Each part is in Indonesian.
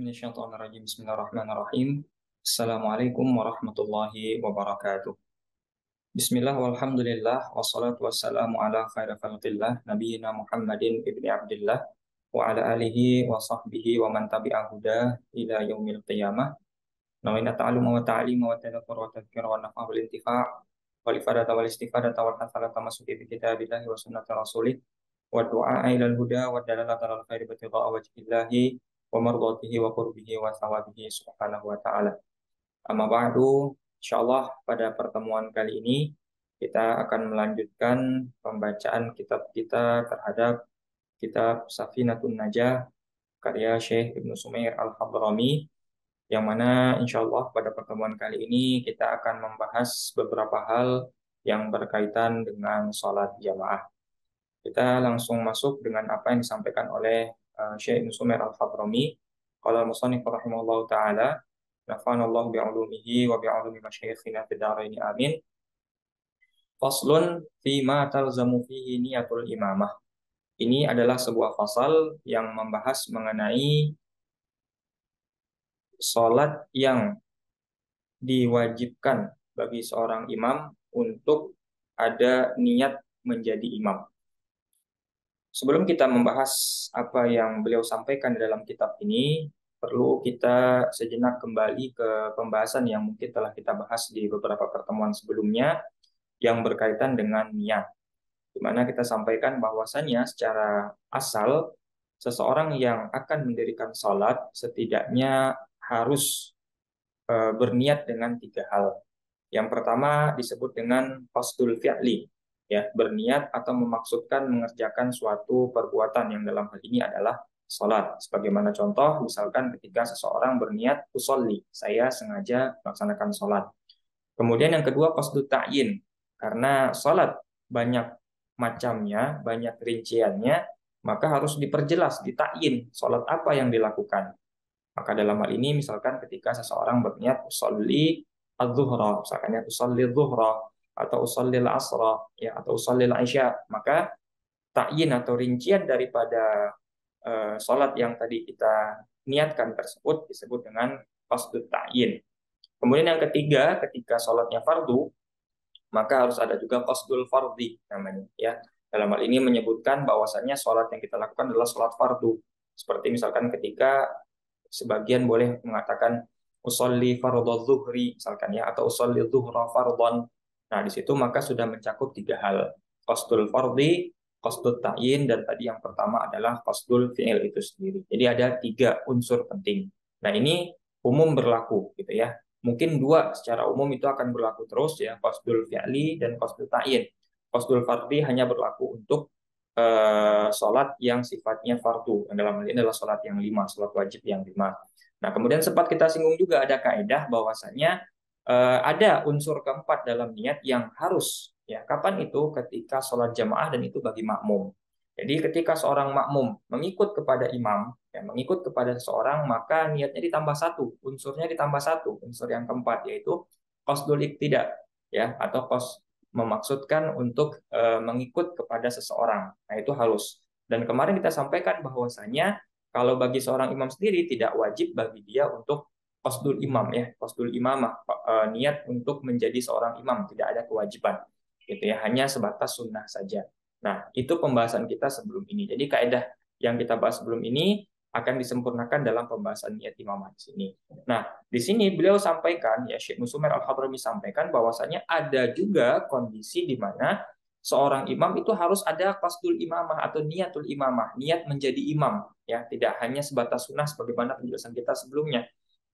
Minasyaitonirrajim. Bismillahirrahmanirrahim. Assalamualaikum warahmatullahi wabarakatuh. Bismillah walhamdulillah wassalatu wassalamu ala khairi khalqillah nabiyina Muhammadin ibni Abdillah wa ala alihi wa sahbihi wa man tabi'a huda ila yaumil qiyamah. Nawina ta'aluma wa ta'alima wa tadhakkura wa tadhkira wa nafa' wal intifa' wal ifadata wal istifadata wal hasalata masuki bi kitabillahi wa sunnati rasulih wa du'a ilal huda wa dalalata al khairi bi tidha'a wajhillahi wa mardatihi wa qurbihi wa thawabihi subhanahu wa ta'ala. Amma ba'du, insyaallah pada pertemuan kali ini kita akan melanjutkan pembacaan kitab kita terhadap kitab Safinatun Najah karya Syekh Ibnu Sumair Al-Hadrami, yang mana insyaallah pada pertemuan kali ini kita akan membahas beberapa hal yang berkaitan dengan sholat jamaah. Kita langsung masuk dengan apa yang disampaikan oleh Syekh Ibnu Sumair Al-Hadrami. Qala al-musannif rahimahullahu taala, nafa'anallahu bi'ulumihi wa bi'ulumi masyayikhina fid dharain amin. Faslun fi ma talzamu fihi niyatul imamah. Ini adalah sebuah fasal yang membahas mengenai salat yang diwajibkan bagi seorang imam untuk ada niat menjadi imam. Sebelum kita membahas apa yang beliau sampaikan di dalam kitab ini, perlu kita sejenak kembali ke pembahasan yang mungkin telah kita bahas di beberapa pertemuan sebelumnya yang berkaitan dengan niat. Di mana kita sampaikan bahwasannya secara asal seseorang yang akan mendirikan salat setidaknya harus berniat dengan 3 hal. Yang pertama disebut dengan qasdul fi'li, ya, berniat atau memaksudkan mengerjakan suatu perbuatan yang dalam hal ini adalah salat. Sebagaimana contoh, misalkan ketika seseorang berniat usolli, saya sengaja melaksanakan salat. Kemudian yang kedua qasdut ta'yin, karena salat banyak macamnya, banyak rinciannya, maka harus diperjelas, ditakyin salat apa yang dilakukan. Maka dalam hal ini misalkan ketika seseorang berniat usolli adz-dzuhra, misalkan ya usolli adz-dzuhra atau usolli al-asra, ya, atau usolli al-isya, maka takyin atau rincian daripada salat yang tadi kita niatkan tersebut disebut dengan qasdut ta'yin. Kemudian yang ketiga, ketika salatnya fardu, maka harus ada juga qasdul fardhi namanya, ya. Dalam hal ini menyebutkan bahwasannya salat yang kita lakukan adalah salat fardu. Seperti misalkan ketika sebagian boleh mengatakan usolli fardhu dzuhri misalkan, ya, atau usolli dzuhra fardhon. Nah, di situ maka sudah mencakup 3 hal. Qasdul fardhi, qasdut ta'yin, dan tadi yang pertama adalah qasdul fi'il itu sendiri. Jadi ada 3 unsur penting. Nah, ini umum berlaku gitu ya. Mungkin 2 secara umum itu akan berlaku terus, ya, qasdul fi'li dan qasdul ta'yin. Qasdul fardhi hanya berlaku untuk sholat yang sifatnya fardu, yang dalam hal ini adalah sholat yang 5, sholat wajib yang 5. Nah, kemudian sempat kita singgung juga ada kaidah bahwasanya ada unsur keempat dalam niat yang harus, ya. Kapan itu? Ketika sholat jamaah dan itu bagi makmum. Jadi ketika seorang makmum mengikut kepada imam, ya, mengikut kepada seseorang, maka niatnya ditambah 1, unsurnya ditambah 1, unsur yang keempat, yaitu qasdul iqtida, ya, atau memaksudkan untuk mengikut kepada seseorang. Nah, itu halus. Dan kemarin kita sampaikan bahwasanya kalau bagi seorang imam sendiri tidak wajib bagi dia untuk qasdul imam, ya, qasdul imamah, niat untuk menjadi seorang imam, tidak ada kewajiban. Gitu ya, hanya sebatas sunnah saja. Nah, itu pembahasan kita sebelum ini. Jadi kaidah yang kita bahas sebelum ini akan disempurnakan dalam pembahasan niat imamah di sini. Nah, di sini beliau sampaikan, ya, Syekh Sumair Al-Hadrami sampaikan bahwasanya ada juga kondisi di mana seorang imam itu harus ada qasdul imamah atau niatul imamah, niat menjadi imam, ya, tidak hanya sebatas sunnah sebagaimana penjelasan kita sebelumnya,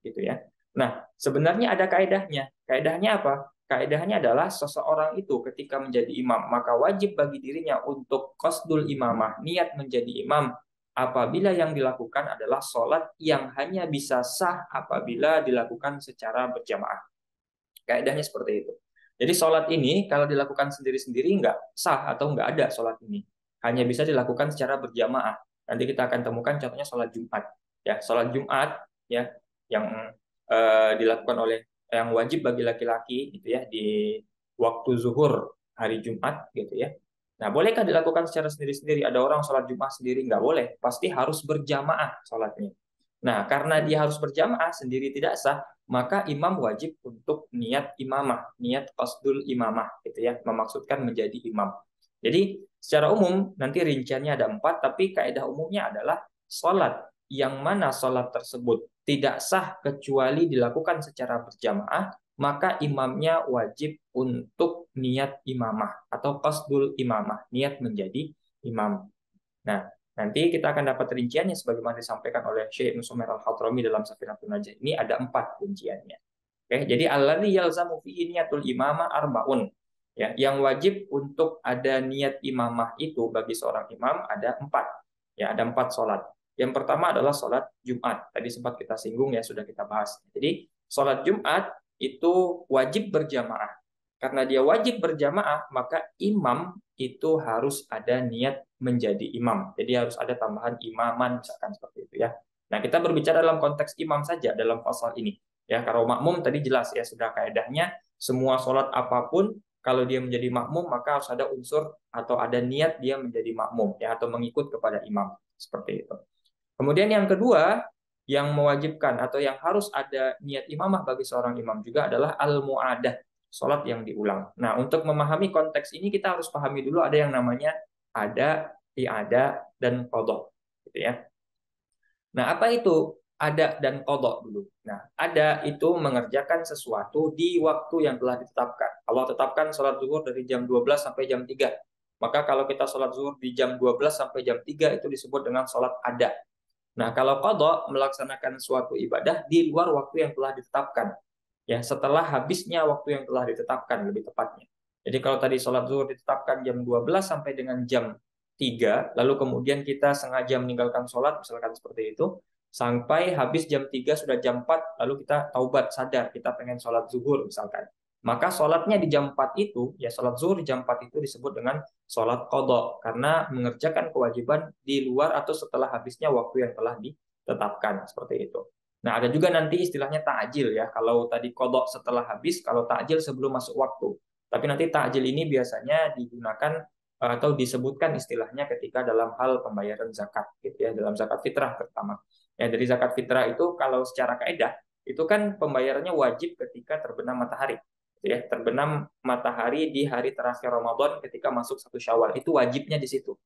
gitu ya. Nah, sebenarnya ada kaidahnya. Kaidahnya apa? Kaidahnya adalah seseorang itu ketika menjadi imam, maka wajib bagi dirinya untuk qasdul imamah, niat menjadi imam, apabila yang dilakukan adalah sholat yang hanya bisa sah apabila dilakukan secara berjamaah. Kaidahnya seperti itu. Jadi sholat ini kalau dilakukan sendiri-sendiri nggak sah atau nggak ada sholat ini. Hanya bisa dilakukan secara berjamaah. Nanti kita akan temukan contohnya sholat Jumat. Ya, sholat Jumat, ya, yang dilakukan oleh yang wajib bagi laki-laki gitu ya di waktu zuhur hari Jumat gitu ya. Nah, bolehkah dilakukan secara sendiri-sendiri? Ada orang sholat Jumat sendiri? Nggak boleh. Pasti harus berjamaah sholatnya. Nah, karena dia harus berjamaah sendiri tidak sah, maka imam wajib untuk niat imamah, niat qasdul imamah, gitu ya, memaksudkan menjadi imam. Jadi secara umum nanti rinciannya ada 4, tapi kaidah umumnya adalah sholat yang mana sholat tersebut tidak sah kecuali dilakukan secara berjamaah, maka imamnya wajib untuk niat imamah atau qasdul imamah, niat menjadi imam. Nah, nanti kita akan dapat rinciannya sebagaimana disampaikan oleh Syekh Ibnu Sumair Al-Hadrami dalam Safinatul Najah. Ini ada 4 rinciannya. Oke, jadi alladzi yalzamu fihi niyatul imamah arbaun. Ya, yang wajib untuk ada niat imamah itu bagi seorang imam ada 4. Ya, ada 4 sholat. Yang pertama adalah sholat Jumat. Tadi sempat kita singgung ya, sudah kita bahas. Jadi, sholat Jumat itu wajib berjamaah. Karena dia wajib berjamaah, maka imam itu harus ada niat menjadi imam. Jadi harus ada tambahan imaman, misalkan seperti itu ya. Nah, kita berbicara dalam konteks imam saja dalam pasal ini. Ya, kalau makmum tadi jelas ya, sudah kaedahnya semua sholat apapun, kalau dia menjadi makmum, maka harus ada unsur atau ada niat dia menjadi makmum ya, atau mengikut kepada imam. Seperti itu. Kemudian yang kedua, yang mewajibkan atau yang harus ada niat imamah bagi seorang imam juga adalah al-mu'adah, sholat yang diulang. Nah, untuk memahami konteks ini kita harus pahami dulu ada yang namanya ada, i'adah, dan qadha, gitu ya. Nah, apa itu ada dan qadha dulu? Nah, ada itu mengerjakan sesuatu di waktu yang telah ditetapkan. Allah tetapkan sholat zuhur dari jam 12 sampai jam 3. Maka kalau kita sholat zuhur di jam 12 sampai jam 3 itu disebut dengan sholat ada. Nah, kalau qadha melaksanakan suatu ibadah di luar waktu yang telah ditetapkan. Ya, setelah habisnya waktu yang telah ditetapkan lebih tepatnya. Jadi kalau tadi sholat zuhur ditetapkan jam 12 sampai dengan jam 3, lalu kemudian kita sengaja meninggalkan sholat, misalkan seperti itu, sampai habis jam 3 sudah jam 4, lalu kita taubat, sadar, kita pengen sholat zuhur misalkan. Maka sholatnya di jam 4 itu, ya sholat zuhur di jam 4 itu disebut dengan sholat qadha, karena mengerjakan kewajiban di luar atau setelah habisnya waktu yang telah ditetapkan, seperti itu. Nah, ada juga nanti istilahnya takjil ya. Kalau tadi qadha setelah habis, kalau takjil sebelum masuk waktu. Tapi nanti takjil ini biasanya digunakan atau disebutkan istilahnya ketika dalam hal pembayaran zakat gitu ya, dalam zakat fitrah terutama. Ya, dari zakat fitrah itu kalau secara kaidah itu kan pembayarannya wajib ketika terbenam matahari. Gitu ya, terbenam matahari di hari terakhir Ramadan ketika masuk 1 Syawal. Itu wajibnya di situ.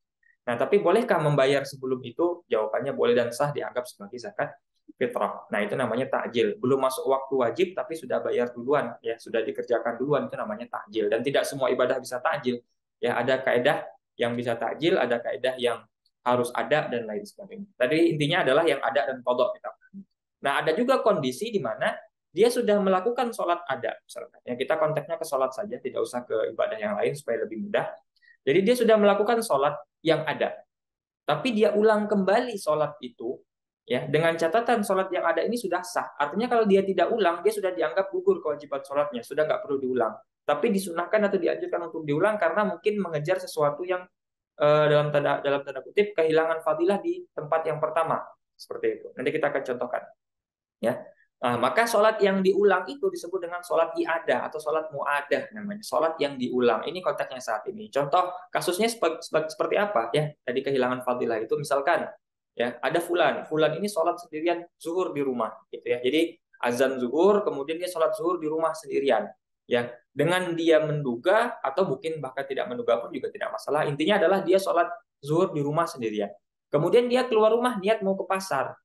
Nah, tapi bolehkah membayar sebelum itu? Jawabannya boleh dan sah dianggap sebagai zakat fitrah. Nah, itu namanya takjil. Belum masuk waktu wajib tapi sudah bayar duluan ya, sudah dikerjakan duluan, itu namanya takjil. Dan tidak semua ibadah bisa takjil. Ya, ada kaidah yang bisa takjil, ada kaidah yang harus ada dan lain sebagainya. Tadi intinya adalah yang ada dan qadha kita. Nah, ada juga kondisi di mana dia sudah melakukan sholat ada, misalkan. Ya, kita konteksnya ke sholat saja, tidak usah ke ibadah yang lain supaya lebih mudah. Jadi dia sudah melakukan sholat yang ada, tapi dia ulang kembali sholat itu, ya dengan catatan sholat yang ada ini sudah sah. Artinya kalau dia tidak ulang, dia sudah dianggap gugur kewajiban sholatnya, sudah nggak perlu diulang. Tapi disunahkan atau dianjurkan untuk diulang karena mungkin mengejar sesuatu yang dalam tanda kutip kehilangan fadilah di tempat yang pertama, seperti itu. Nanti kita akan contohkan. Ya. Nah, maka sholat yang diulang itu disebut dengan sholat i'adah atau sholat mu'adah namanya. Sholat yang diulang. Ini konteksnya saat ini. Contoh kasusnya seperti apa? Ya, tadi kehilangan fadilah itu misalkan ya ada fulan. Fulan ini sholat sendirian zuhur di rumah, gitu ya. Jadi azan zuhur, kemudian dia sholat zuhur di rumah sendirian. Ya, dengan dia menduga atau mungkin bahkan tidak menduga pun juga tidak masalah. Intinya adalah dia sholat zuhur di rumah sendirian. Kemudian dia keluar rumah niat mau ke pasar.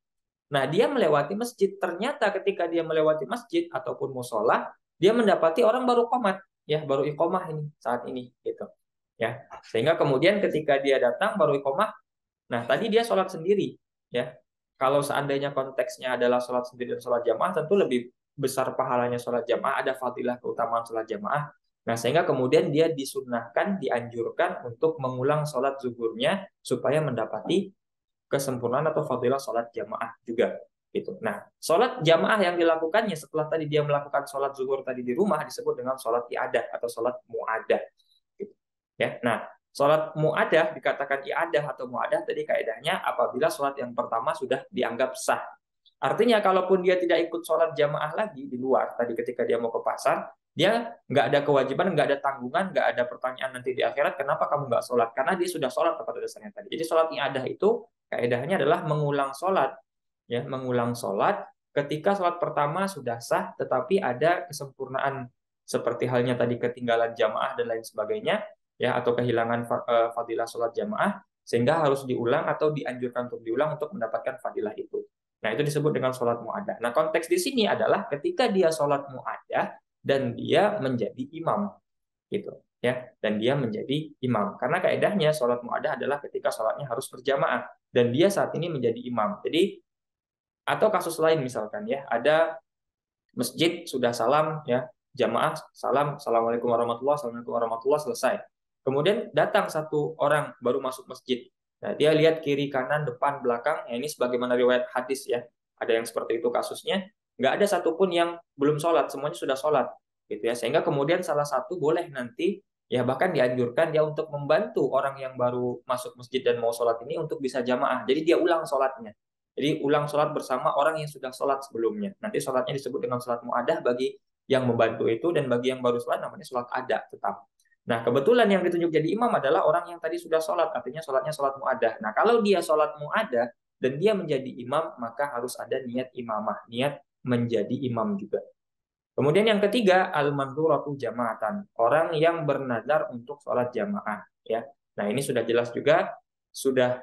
Nah, dia melewati masjid. Ternyata ketika dia melewati masjid ataupun musola, dia mendapati orang baru qomat, ya, baru iqomah ini saat ini, gitu. Ya, sehingga kemudian ketika dia datang baru iqomah, nah tadi dia sholat sendiri, ya. Kalau seandainya konteksnya adalah sholat sendiri dan sholat jamaah, tentu lebih besar pahalanya sholat jamaah, ada fadilah keutamaan sholat jamaah. Nah, sehingga kemudian dia disunahkan, dianjurkan untuk mengulang sholat zuhurnya supaya mendapati kesempurnaan atau fadilah sholat jamaah juga gitu. Nah, sholat jamaah yang dilakukannya setelah tadi dia melakukan sholat zuhur tadi di rumah disebut dengan sholat i'adah atau sholat mu'adah. Gitu. Ya, nah sholat mu'adah dikatakan i'adah atau mu'adah tadi kaidahnya apabila sholat yang pertama sudah dianggap sah. Artinya kalaupun dia tidak ikut sholat jamaah lagi di luar tadi ketika dia mau ke pasar, dia nggak ada kewajiban, nggak ada tanggungan, nggak ada pertanyaan nanti di akhirat kenapa kamu nggak sholat, karena dia sudah sholat pada dasarnya tadi. Jadi sholat i'adah itu kaidahnya adalah mengulang sholat ya, mengulang sholat ketika sholat pertama sudah sah, tetapi ada kesempurnaan seperti halnya tadi ketinggalan jamaah dan lain sebagainya, ya, atau kehilangan fadilah sholat jamaah, sehingga harus diulang atau dianjurkan untuk diulang untuk mendapatkan fadilah itu. Nah, itu disebut dengan sholat mu'adah. Nah, konteks di sini adalah ketika dia sholat mu'adah dan dia menjadi imam, gitu, ya, dan dia menjadi imam. Karena kaidahnya sholat mu'adah adalah ketika sholatnya harus berjamaah dan dia saat ini menjadi imam. Jadi atau kasus lain misalkan, ya, ada masjid sudah salam, ya, jamaah salam, assalamualaikum warahmatullah, assalamualaikum warahmatullah, selesai. Kemudian datang satu orang baru masuk masjid. Nah, dia lihat kiri kanan depan belakang, ya, ini sebagaimana riwayat hadis, ya, ada yang seperti itu kasusnya, nggak ada satupun yang belum sholat, semuanya sudah sholat, gitu ya, sehingga kemudian salah satu boleh nanti, ya, bahkan dianjurkan dia untuk membantu orang yang baru masuk masjid dan mau sholat ini untuk bisa jamaah, jadi dia ulang sholatnya. Jadi ulang sholat bersama orang yang sudah sholat sebelumnya. Nanti sholatnya disebut dengan sholat mu'adah bagi yang membantu itu, dan bagi yang baru sholat namanya sholat ada tetap. Nah, kebetulan yang ditunjuk jadi imam adalah orang yang tadi sudah sholat, artinya sholatnya sholat mu'adah. Nah, kalau dia sholat mu'adah dan dia menjadi imam, maka harus ada niat imamah, niat menjadi imam juga. Kemudian yang ketiga, al-mandhuratu jamaatan, orang yang bernazar untuk sholat jamaah, ya. Nah, ini sudah jelas juga, sudah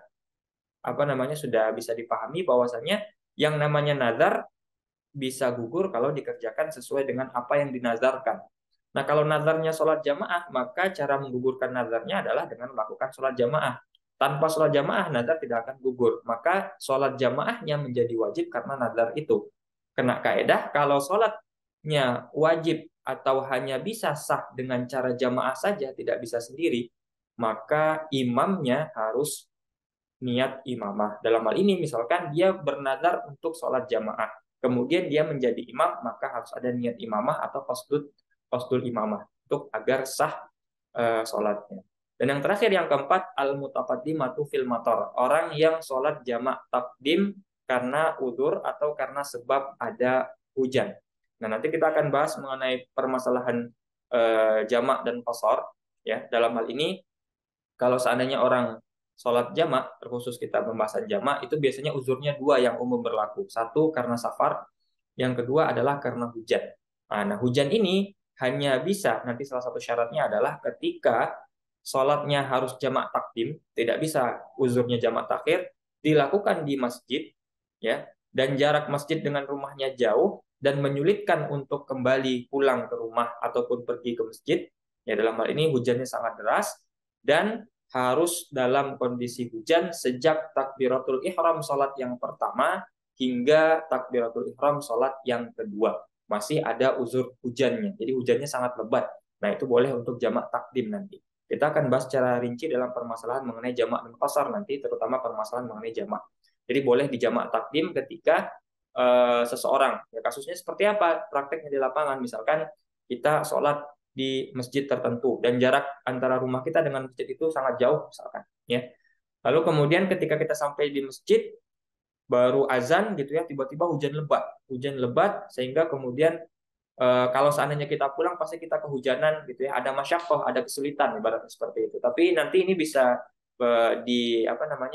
sudah bisa dipahami bahwasanya yang namanya nazar bisa gugur kalau dikerjakan sesuai dengan apa yang dinazarkan. Nah, kalau nazarnya sholat jamaah, maka cara menggugurkan nazarnya adalah dengan melakukan sholat jamaah. Tanpa sholat jamaah, nazar tidak akan gugur. Maka sholat jamaahnya menjadi wajib karena nazar itu. Kena kaedah, kalau sholatnya wajib atau hanya bisa sah dengan cara jamaah saja, tidak bisa sendiri, maka imamnya harus niat imamah. Dalam hal ini misalkan dia bernazar untuk sholat jamaah, kemudian dia menjadi imam, maka harus ada niat imamah atau qasdul imamah untuk agar sah sholatnya. Dan yang terakhir, yang keempat, al-mutaqaddimatu fil matar, orang yang sholat jamak takdim karena udzur atau karena sebab ada hujan. Nah, nanti kita akan bahas mengenai permasalahan jamak dan qasar, ya. Dalam hal ini, kalau seandainya orang sholat jamak, terkhusus kita pembahasan jamak, itu biasanya uzurnya dua yang umum berlaku. Satu karena safar, yang kedua adalah karena hujan. Nah, hujan ini hanya bisa, nanti salah satu syaratnya adalah ketika sholatnya harus jamak takdim, tidak bisa uzurnya jamak takhir, dilakukan di masjid, ya, dan jarak masjid dengan rumahnya jauh, dan menyulitkan untuk kembali pulang ke rumah ataupun pergi ke masjid, ya, dalam hal ini hujannya sangat deras, dan harus dalam kondisi hujan sejak takbiratul ihram sholat yang pertama hingga takbiratul ihram sholat yang kedua. Masih ada uzur hujannya, jadi hujannya sangat lebat. Nah, itu boleh untuk jamak takdim nanti. Kita akan bahas secara rinci dalam permasalahan mengenai jamak dan qasar nanti, terutama permasalahan mengenai jamak. Jadi boleh dijamak takdim ketika seseorang, ya, kasusnya seperti apa prakteknya di lapangan, misalkan kita sholat di masjid tertentu dan jarak antara rumah kita dengan masjid itu sangat jauh misalkan, ya, lalu kemudian ketika kita sampai di masjid baru azan gitu, ya, tiba-tiba hujan lebat sehingga kemudian kalau seandainya kita pulang pasti kita kehujanan gitu, ya, ada masyaqqah, ada kesulitan ibaratnya seperti itu. Tapi nanti ini bisa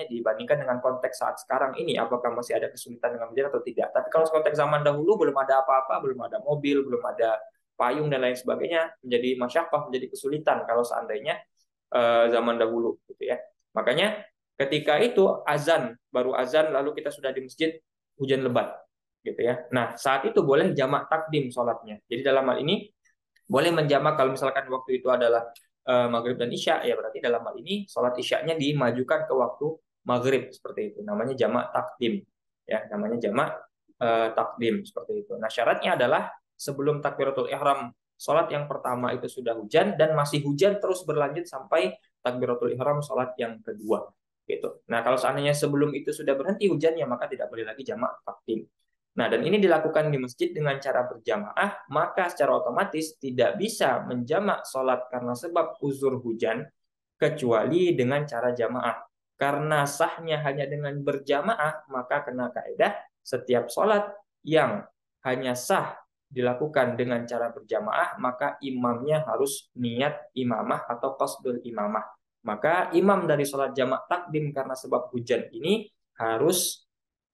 dibandingkan dengan konteks saat sekarang ini, apakah masih ada kesulitan dengan hujan atau tidak. Tapi kalau konteks zaman dahulu belum ada apa-apa, belum ada mobil, belum ada payung dan lain sebagainya, menjadi masyaqqah, menjadi kesulitan kalau seandainya zaman dahulu gitu, ya. Makanya ketika itu baru azan lalu kita sudah di masjid, hujan lebat gitu, ya. Nah, saat itu boleh jamak takdim sholatnya. Jadi dalam hal ini boleh menjamak kalau misalkan waktu itu adalah maghrib dan isya, ya berarti dalam hal ini sholat isyanya dimajukan ke waktu maghrib, seperti itu. Namanya jamak takdim, ya, namanya jamak takdim seperti itu. Nah, syaratnya adalah sebelum takbiratul ihram sholat yang pertama itu sudah hujan dan masih hujan terus berlanjut sampai takbiratul ihram sholat yang kedua gitu. Nah, kalau seandainya sebelum itu sudah berhenti hujannya, maka tidak boleh lagi jamak takdim. Nah, dan ini dilakukan di masjid dengan cara berjamaah, maka secara otomatis tidak bisa menjamak sholat karena sebab uzur hujan, kecuali dengan cara jamaah. Karena sahnya hanya dengan berjamaah, maka kena kaedah setiap sholat yang hanya sah dilakukan dengan cara berjamaah, maka imamnya harus niat imamah atau qasdul imamah. Maka imam dari sholat jamak takdim karena sebab hujan ini harus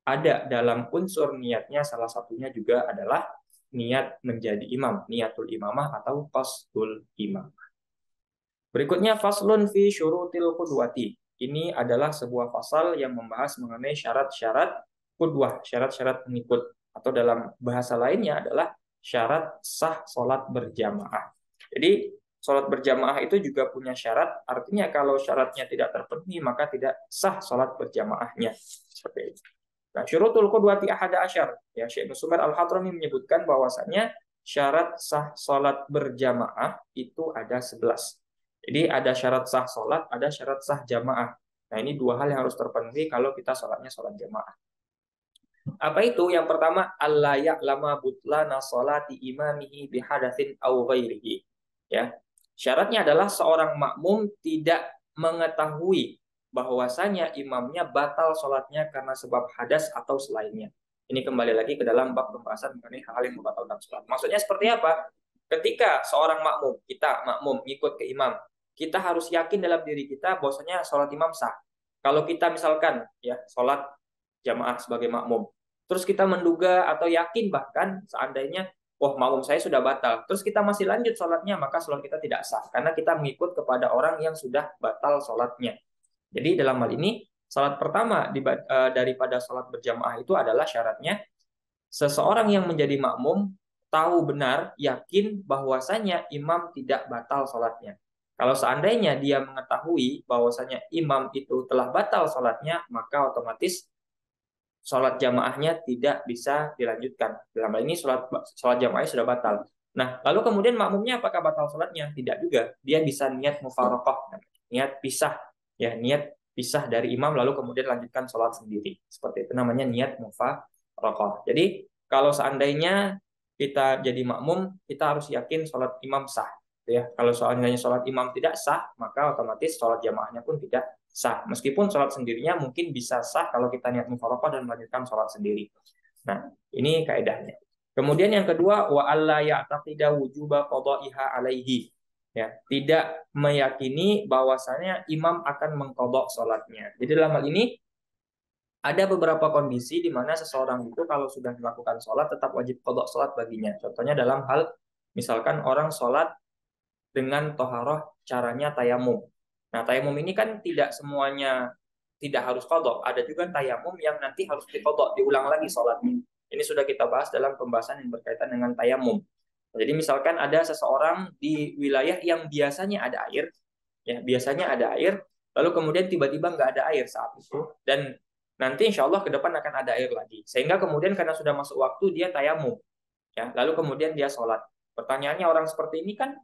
ada dalam unsur niatnya, salah satunya juga adalah niat menjadi imam, niatul imamah atau qasdul imam. Berikutnya faslun fi syurutil qudwati. Ini adalah sebuah pasal yang membahas mengenai syarat-syarat qudwah, syarat-syarat pengikut, atau dalam bahasa lainnya adalah syarat sah sholat berjamaah. Jadi sholat berjamaah itu juga punya syarat, artinya kalau syaratnya tidak terpenuhi maka tidak sah sholat berjamaahnya. Seperti itu. Nah, syurutul qudwati ahada asyar. Ya, Syekh Nusumar Al-Hadrami menyebutkan bahwasannya syarat sah sholat berjamaah itu ada 11. Jadi ada syarat sah sholat, ada syarat sah jamaah. Nah, ini dua hal yang harus terpenuhi kalau kita sholatnya sholat jamaah. Apa itu? Yang pertama, alla ya'lama butlana sholati imamihi bihadatsin aw ghairihi. Ya. Syaratnya adalah seorang makmum tidak mengetahui bahwasanya imamnya batal sholatnya karena sebab hadas atau selainnya. Ini kembali lagi ke dalam bab pembahasan mengenai hal yang membatalkan sholat. Maksudnya seperti apa? Ketika seorang makmum, kita makmum ikut ke imam, kita harus yakin dalam diri kita bahwasanya sholat imam sah. Kalau kita misalkan ya sholat jamaah sebagai makmum, terus kita menduga atau yakin bahkan seandainya wah makmum saya sudah batal, terus kita masih lanjut sholatnya, maka sholat kita tidak sah karena kita mengikut kepada orang yang sudah batal sholatnya. Jadi dalam hal ini sholat pertama daripada sholat berjamaah itu adalah syaratnya seseorang yang menjadi makmum tahu benar, yakin bahwasanya imam tidak batal sholatnya. Kalau seandainya dia mengetahui bahwasanya imam itu telah batal sholatnya, maka otomatis sholat jamaahnya tidak bisa dilanjutkan. Dalam hal ini sholat jamaahnya sudah batal. Nah, lalu kemudian makmumnya apakah batal sholatnya? Tidak juga. Dia bisa niat mufarokoh, niat pisah, ya niat pisah dari imam lalu kemudian lanjutkan sholat sendiri. Seperti itu namanya niat mufarokoh. Jadi kalau seandainya kita jadi makmum, kita harus yakin sholat imam sah. Ya, kalau seandainya sholat imam tidak sah, maka otomatis sholat jamaahnya pun tidak sah. Meskipun sholat sendirinya mungkin bisa sah kalau kita niat mufaraqah dan melanjutkan sholat sendiri. Nah, ini kaidahnya. Kemudian yang kedua, wa alla ya'taqida wujuba qada'iha alaihi. Ya, tidak meyakini bahwasanya imam akan mengqadha sholatnya. Jadi dalam hal ini ada beberapa kondisi di mana seseorang itu kalau sudah melakukan sholat tetap wajib qadha sholat baginya. Contohnya dalam hal misalkan orang sholat dengan toharoh caranya tayamum. Nah, tayamum ini kan tidak semuanya tidak harus kodok. Ada juga tayamum yang nanti harus dikodok, diulang lagi sholatnya. Ini sudah kita bahas dalam pembahasan yang berkaitan dengan tayamum. Jadi misalkan ada seseorang di wilayah yang biasanya ada air, ya biasanya ada air, lalu kemudian tiba-tiba nggak ada air saat itu, dan nanti insya Allah ke depan akan ada air lagi. Sehingga kemudian karena sudah masuk waktu dia tayamum, ya lalu kemudian dia sholat. Pertanyaannya orang seperti ini kan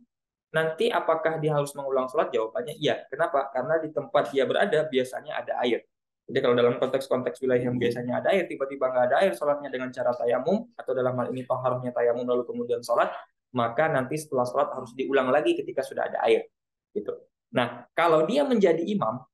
nanti apakah dia harus mengulang sholat? Jawabannya iya. Kenapa? Karena di tempat dia berada biasanya ada air. Jadi kalau dalam konteks-konteks wilayah yang biasanya ada air, tiba-tiba nggak ada air, sholatnya dengan cara tayamum, atau dalam hal ini toharnya tayamum lalu kemudian sholat, maka nanti setelah sholat harus diulang lagi ketika sudah ada air. Gitu. Nah, kalau dia menjadi imam,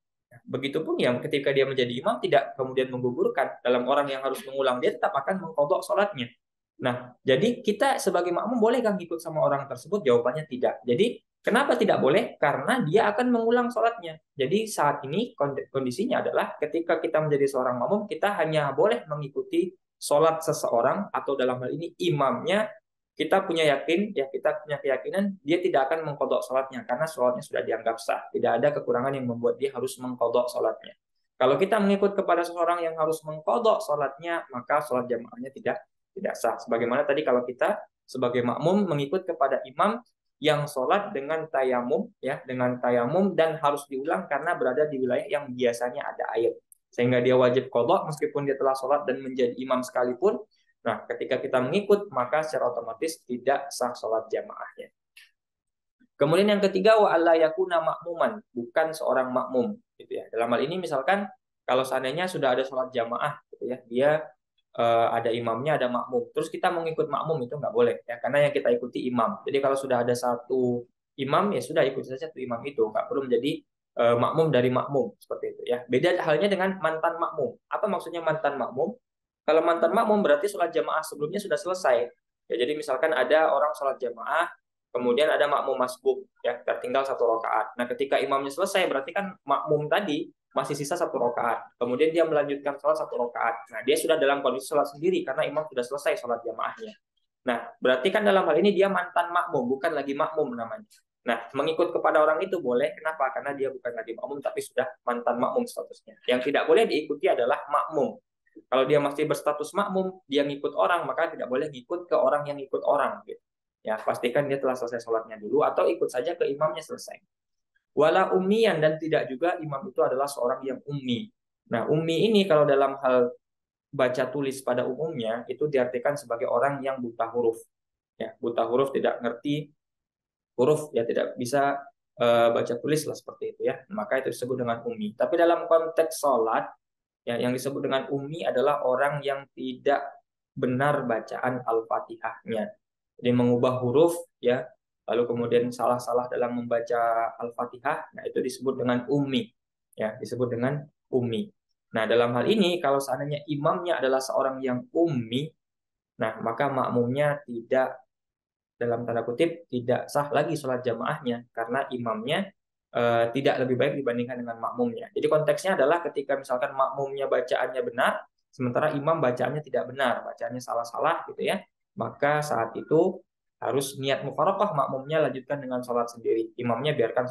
begitupun yang ketika dia menjadi imam tidak kemudian menggugurkan dalam orang yang harus mengulang, dia tetap akan mengkodok sholatnya. Nah, jadi kita sebagai makmum bolehkah ngikut sama orang tersebut? Jawabannya tidak. Jadi, kenapa tidak boleh? Karena dia akan mengulang sholatnya. Jadi, saat ini kondisinya adalah ketika kita menjadi seorang makmum, kita hanya boleh mengikuti sholat seseorang, atau dalam hal ini imamnya, kita punya yakin, ya kita punya keyakinan, dia tidak akan mengkodok sholatnya, karena sholatnya sudah dianggap sah. Tidak ada kekurangan yang membuat dia harus mengkodok sholatnya. Kalau kita mengikut kepada seseorang yang harus mengkodok sholatnya, maka sholat jamaahnya tidak sah. Sebagaimana tadi kalau kita sebagai makmum mengikut kepada imam yang sholat dengan tayamum, ya dengan tayamum dan harus diulang karena berada di wilayah yang biasanya ada air, sehingga dia wajib qadha meskipun dia telah sholat dan menjadi imam sekalipun. Nah, ketika kita mengikut maka secara otomatis tidak sah sholat jamaahnya. Kemudian yang ketiga, wa alla yakuna makmuman, bukan seorang makmum, gitu ya. Dalam hal ini misalkan kalau seandainya sudah ada sholat jamaah, gitu ya, dia ada imamnya, ada makmum. Terus kita mengikut makmum itu nggak boleh, ya, karena yang kita ikuti imam. Jadi kalau sudah ada satu imam, ya sudah ikuti saja satu imam itu, nggak perlu menjadi makmum dari makmum seperti itu, ya. Beda halnya dengan mantan makmum. Apa maksudnya mantan makmum? Kalau mantan makmum berarti sholat jamaah sebelumnya sudah selesai. Ya, jadi misalkan ada orang sholat jamaah, kemudian ada makmum masbuk, ya tertinggal satu rakaat. Nah, ketika imamnya selesai, berarti kan makmum tadi masih sisa 1 rakaat. Kemudian dia melanjutkan sholat 1 rakaat. Nah, dia sudah dalam kondisi sholat sendiri karena imam sudah selesai sholat jamaahnya. Nah, berarti kan dalam hal ini dia mantan makmum, bukan lagi makmum namanya. Nah, mengikut kepada orang itu boleh. Kenapa? Karena dia bukan lagi makmum, tapi sudah mantan makmum statusnya. Yang tidak boleh diikuti adalah makmum. Kalau dia masih berstatus makmum, dia ngikut orang, maka tidak boleh ngikut ke orang yang ngikut orang. Gitu. Ya, pastikan dia telah selesai sholatnya dulu, atau ikut saja ke imamnya selesai. Wala ummiyan, dan tidak juga imam itu adalah seorang yang ummi. Nah, ummi ini kalau dalam hal baca tulis pada umumnya itu diartikan sebagai orang yang buta huruf. Ya, buta huruf, tidak ngerti huruf, ya tidak bisa baca tulis lah seperti itu ya. Maka itu disebut dengan ummi. Tapi dalam konteks sholat, ya, yang disebut dengan ummi adalah orang yang tidak benar bacaan Al-Fatihahnya. Jadi mengubah huruf, ya, lalu kemudian salah-salah dalam membaca Al-Fatihah, nah itu disebut dengan ummi, ya, disebut dengan ummi. Nah, dalam hal ini kalau seandainya imamnya adalah seorang yang ummi, nah maka makmumnya tidak, dalam tanda kutip, tidak sah lagi sholat jamaahnya karena imamnya tidak lebih baik dibandingkan dengan makmumnya. Jadi konteksnya adalah ketika misalkan makmumnya bacaannya benar, sementara imam bacaannya tidak benar, bacaannya salah-salah gitu ya, maka saat itu harus niat mufaroqah, makmumnya lanjutkan dengan sholat sendiri, imamnya biarkan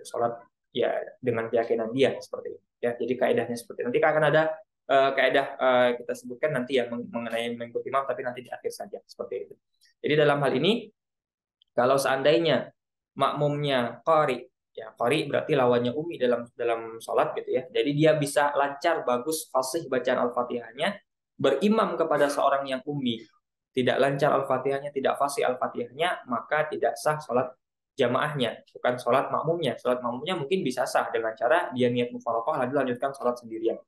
sholat ya dengan keyakinan dia seperti itu. Ya, jadi kaidahnya seperti itu. Nanti akan ada kaidah kita sebutkan nanti ya mengenai mengikuti imam, tapi nanti di akhir saja seperti itu. Jadi dalam hal ini kalau seandainya makmumnya qari, ya qari berarti lawannya umi dalam dalam sholat gitu ya. Jadi dia bisa lancar, bagus, fasih bacaan Al-Fatihahnya, berimam kepada seorang yang ummi, tidak lancar Al-Fatihahnya, tidak fasih Al-Fatihahnya, maka tidak sah sholat jamaahnya, bukan sholat makmumnya. Sholat makmumnya mungkin bisa sah dengan cara dia niat mufaraqah lalu lanjutkan sholat sendirian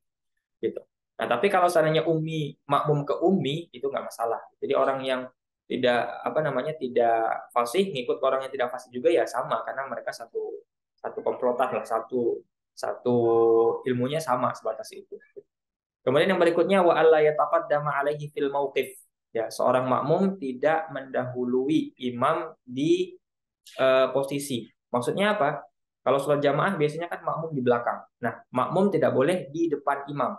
gitu. Nah, tapi kalau seandainya ummi makmum ke ummi itu nggak masalah. Jadi orang yang tidak apa namanya tidak fasih ngikut ke orang yang tidak fasih juga ya sama, karena mereka satu satu komplotan lah, satu satu ilmunya sama sebatas itu. Kemudian yang berikutnya wa alla yataqaddama alaihi fil mauqif. Ya, seorang makmum tidak mendahului imam di posisi. Maksudnya apa? Kalau sholat jamaah biasanya kan makmum di belakang. Nah, makmum tidak boleh di depan imam.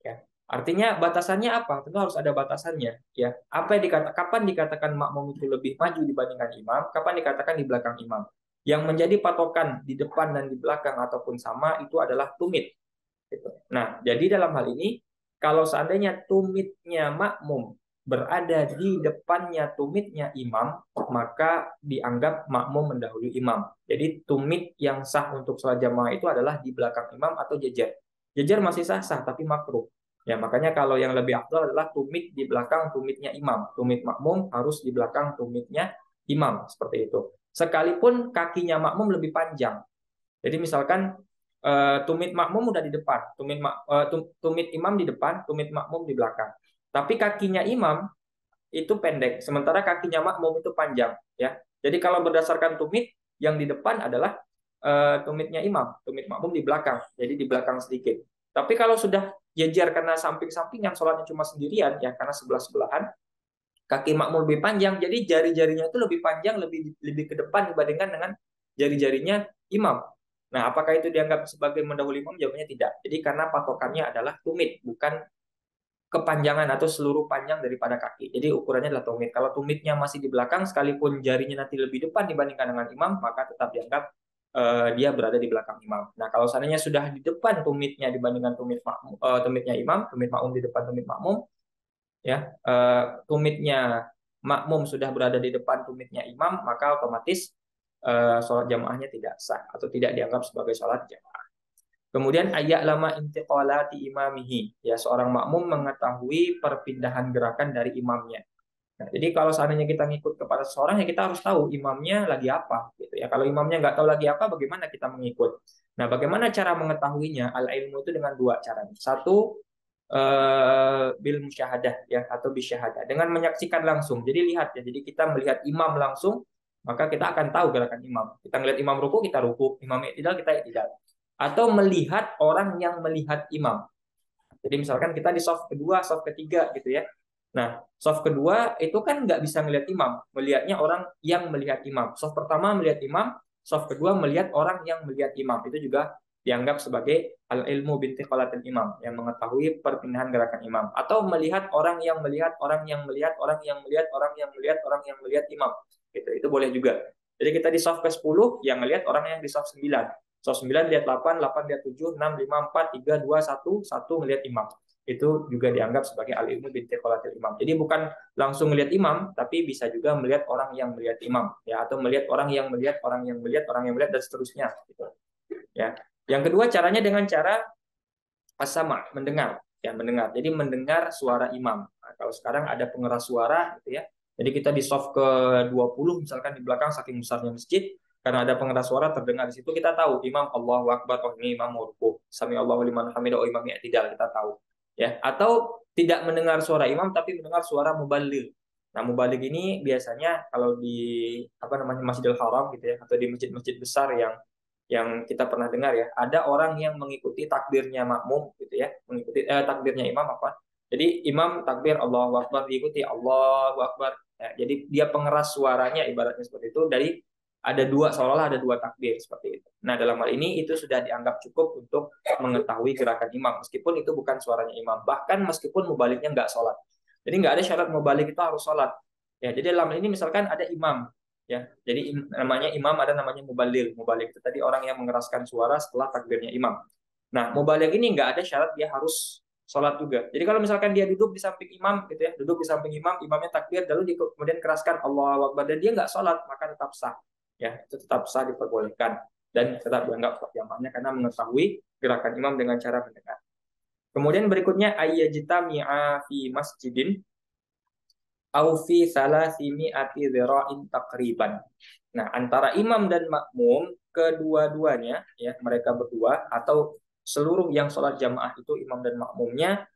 Ya. Artinya batasannya apa? Tentu harus ada batasannya. Ya. Apa yang kapan dikatakan makmum itu lebih maju dibandingkan imam? Kapan dikatakan di belakang imam? Yang menjadi patokan di depan dan di belakang ataupun sama itu adalah tumit. Gitu. Nah, jadi dalam hal ini kalau seandainya tumitnya makmum berada di depannya tumitnya imam, maka dianggap makmum mendahului imam. Jadi tumit yang sah untuk sholat jamaah itu adalah di belakang imam atau jejer. Jejer masih sah-sah tapi makruh. Ya, makanya kalau yang lebih afdal adalah tumit di belakang tumitnya imam. Tumit makmum harus di belakang tumitnya imam, seperti itu. Sekalipun kakinya makmum lebih panjang. Jadi misalkan tumit makmum udah di depan, tumit imam di depan, tumit makmum di belakang. Tapi kakinya imam itu pendek, sementara kakinya makmum itu panjang, ya. Jadi kalau berdasarkan tumit, yang di depan adalah tumitnya imam, tumit makmum di belakang, jadi di belakang sedikit. Tapi kalau sudah jejer karena samping-sampingan, sholatnya cuma sendirian, ya karena sebelah-sebelahan, kaki makmum lebih panjang, jadi jari-jarinya itu lebih panjang, lebih lebih ke depan dibandingkan dengan jari-jarinya imam. Nah, apakah itu dianggap sebagai mendahului imam? Jawabannya tidak. Jadi karena patokannya adalah tumit, bukan kepanjangan atau seluruh panjang daripada kaki. Jadi ukurannya adalah tumit. Kalau tumitnya masih di belakang, sekalipun jarinya nanti lebih depan dibandingkan dengan imam, maka tetap dianggap dia berada di belakang imam. Nah, kalau seandainya sudah di depan tumitnya dibandingkan tumitnya imam, tumit makmum di depan tumit makmum, ya tumitnya makmum sudah berada di depan tumitnya imam, maka otomatis sholat jamaahnya tidak sah atau tidak dianggap sebagai sholat jamaah. Kemudian ayat lama intiqalati imamihi, ya seorang makmum mengetahui perpindahan gerakan dari imamnya. Nah, jadi kalau seandainya kita ngikut kepada seseorang ya kita harus tahu imamnya lagi apa, gitu ya. Kalau imamnya nggak tahu lagi apa, bagaimana kita mengikut? Nah, bagaimana cara mengetahuinya? Al ilmu itu dengan dua cara. Satu, bil musyahadah ya atau bisyahadah, dengan menyaksikan langsung. Jadi lihat ya. Jadi kita melihat imam langsung, maka kita akan tahu gerakan imam. Kita melihat imam ruku, kita ruku. Imam iktidal, kita iktidal. Atau melihat orang yang melihat imam. Jadi misalkan kita di soft kedua, soft ketiga gitu ya. Nah, soft kedua itu kan nggak bisa melihat imam, melihatnya orang yang melihat imam. Soft pertama melihat imam, soft kedua melihat orang yang melihat imam. Itu juga dianggap sebagai al-ilmu bintiqalatil imam, yang mengetahui perpindahan gerakan imam, atau melihat orang yang melihat orang yang melihat orang yang melihat orang yang melihat orang yang melihat imam. Gitu. Itu boleh juga. Jadi kita di saf ke-10 yang melihat orang yang di saf 9. Saf 9 lihat 8, 8 lihat 7, 6, 5, 4, 3, 2, 1, 1 melihat imam. Itu juga dianggap sebagai al-ilmu bintiqalatil imam. Jadi bukan langsung melihat imam, tapi bisa juga melihat orang yang melihat imam, ya, atau melihat orang yang melihat orang yang melihat orang yang melihat dan seterusnya. Gitu. Ya. Yang kedua caranya dengan cara as-sama, mendengar, ya, mendengar. Jadi mendengar suara imam. Nah, kalau sekarang ada pengeras suara gitu ya. Jadi kita di soft ke-20 misalkan di belakang saking besarnya masjid, karena ada pengeras suara terdengar di situ, kita tahu imam Allahu Akbar, oh ini imam mau rukuk, sami Allahu liman hamidah, oh imam i'tidal, kita tahu. Ya, atau tidak mendengar suara imam tapi mendengar suara mubaligh. Nah, mubaligh ini biasanya kalau di apa namanya Masjidil Haram gitu ya, atau di masjid-masjid besar yang kita pernah dengar ya, ada orang yang mengikuti takbirnya makmum gitu ya, mengikuti takbirnya imam apa. Jadi imam takbir Allahu Akbar diikuti Allahu Akbar. Ya, jadi dia pengeras suaranya ibaratnya seperti itu dari ada dua seolah-olah ada dua takbir seperti itu. Nah, dalam hal ini itu sudah dianggap cukup untuk mengetahui gerakan imam meskipun itu bukan suaranya imam. Bahkan meskipun mubaliknya nggak sholat. Jadi nggak ada syarat mubalik itu harus sholat. Ya, jadi dalam hal ini misalkan ada imam ya. Jadi namanya imam ada namanya mubaligh. Mubaligh itu tadi orang yang mengeraskan suara setelah takbirnya imam. Nah, mubaligh ini nggak ada syarat dia harus sholat juga. Jadi kalau misalkan dia duduk di samping imam gitu ya, duduk di samping imam, imamnya takbir lalu dia kemudian keraskan Allahu Akbar dan dia nggak sholat, maka tetap sah. Ya, itu tetap sah diperbolehkan dan tetap dianggap sholat jamaahnya karena mengetahui gerakan imam dengan cara mendengar. Kemudian berikutnya ayyajtami'a fi masjidin au fi salasimi'ati dzira'in takriban. Nah, antara imam dan makmum kedua-duanya ya mereka berdua atau seluruh yang sholat jamaah itu imam dan makmumnya